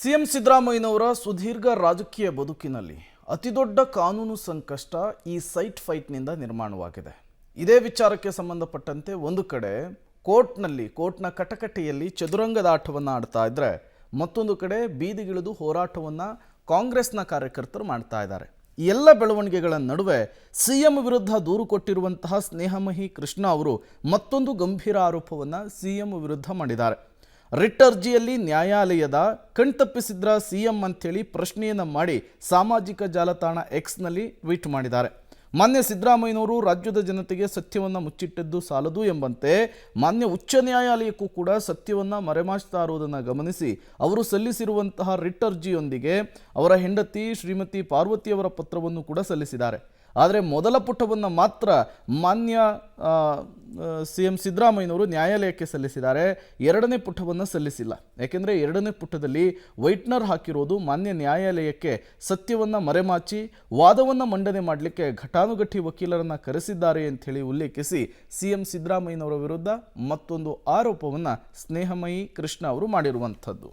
CM ಸಿದ್ದರಾಮಯ್ಯನವರ ಸುದೀರ್ಘ ರಾಜಕೀಯ ಬದುಕಿನಲ್ಲಿ ಅತಿದೊಡ್ಡ ಕಾನೂನು ಸಂಕಷ್ಟ ಈ ಸೈಟ್ ಫೈಟ್ನಿಂದ ನಿರ್ಮಾಣವಾಗಿದೆ. ಇದೇ ವಿಚಾರಕ್ಕೆ ಸಂಬಂಧಪಟ್ಟಂತೆ ಒಂದು ಕಡೆ ಕೋರ್ಟ್ನ ಕಟಕಟೆಯಲ್ಲಿ ಚದುರಂಗದ ಆಟವನ್ನು ಆಡ್ತಾ ಇದ್ರೆ, ಮತ್ತೊಂದು ಕಡೆ ಬೀದಿಗಿಳಿದು ಹೋರಾಟವನ್ನು ಕಾಂಗ್ರೆಸ್ನ ಕಾರ್ಯಕರ್ತರು ಮಾಡ್ತಾ ಇದ್ದಾರೆ. ಈ ಎಲ್ಲ ಬೆಳವಣಿಗೆಗಳ ನಡುವೆ ಸಿಎಂ ವಿರುದ್ಧ ದೂರು ಕೊಟ್ಟಿರುವಂತಹ ಸ್ನೇಹಮಯಿ ಕೃಷ್ಣ ಅವರು ಮತ್ತೊಂದು ಗಂಭೀರ ಆರೋಪವನ್ನು ಸಿಎಂ ವಿರುದ್ಧ ಮಾಡಿದ್ದಾರೆ. ರಿಟ್ ಅರ್ಜಿಯಲ್ಲಿ ನ್ಯಾಯಾಲಯದ ಕಣ್ತಪ್ಪಿಸಿದ್ರ ಸಿಎಂ ಅಂಥೇಳಿ ಪ್ರಶ್ನೆಯನ್ನು ಮಾಡಿ ಸಾಮಾಜಿಕ ಜಾಲತಾಣ ಎಕ್ಸ್ನಲ್ಲಿ ಟ್ವೀಟ್ ಮಾಡಿದ್ದಾರೆ. ಮಾನ್ಯ ಸಿದ್ದರಾಮಯ್ಯನವರು ರಾಜ್ಯದ ಜನತೆಗೆ ಸತ್ಯವನ್ನು ಮುಚ್ಚಿಟ್ಟಿದ್ದು ಸಾಲದು ಎಂಬಂತೆ ಮಾನ್ಯ ಉಚ್ಚ ನ್ಯಾಯಾಲಯಕ್ಕೂ ಕೂಡ ಸತ್ಯವನ್ನು ಮರೆಮಾಚ್ತಾ ಇರುವುದನ್ನು ಗಮನಿಸಿ ಅವರು ಸಲ್ಲಿಸಿರುವಂತಹ ರಿಟ್ ಅರ್ಜಿಯೊಂದಿಗೆ ಅವರ ಹೆಂಡತಿ ಶ್ರೀಮತಿ ಪಾರ್ವತಿಯವರ ಪತ್ರವನ್ನು ಕೂಡ ಸಲ್ಲಿಸಿದ್ದಾರೆ. ಆದರೆ ಮೊದಲ ಪುಟವನ್ನು ಮಾತ್ರ ಮಾನ್ಯ ಸಿಎಂ ಸಿದ್ದರಾಮಯ್ಯನವರು ನ್ಯಾಯಾಲಯಕ್ಕೆ ಸಲ್ಲಿಸಿದ್ದಾರೆ. ಎರಡನೇ ಪುಟವನ್ನು ಸಲ್ಲಿಸಿಲ್ಲ. ಯಾಕೆಂದರೆ ಎರಡನೇ ಪುಟದಲ್ಲಿ ವೈಟ್ನರ್ ಹಾಕಿರೋದು ಮಾನ್ಯ ನ್ಯಾಯಾಲಯಕ್ಕೆ ಸತ್ಯವನ್ನು ಮರೆಮಾಚಿ ವಾದವನ್ನು ಮಂಡನೆ ಮಾಡಲಿಕ್ಕೆ ಘಟಾನುಘಟಿ ವಕೀಲರನ್ನು ಕರೆಸಿದ್ದಾರೆ ಅಂಥೇಳಿ ಉಲ್ಲೇಖಿಸಿ ಸಿಎಂ ಸಿದ್ದರಾಮಯ್ಯನವರ ವಿರುದ್ಧ ಮತ್ತೊಂದು ಆರೋಪವನ್ನು ಸ್ನೇಹಮಯಿ ಕೃಷ್ಣ ಅವರು ಮಾಡಿರುವಂಥದ್ದು.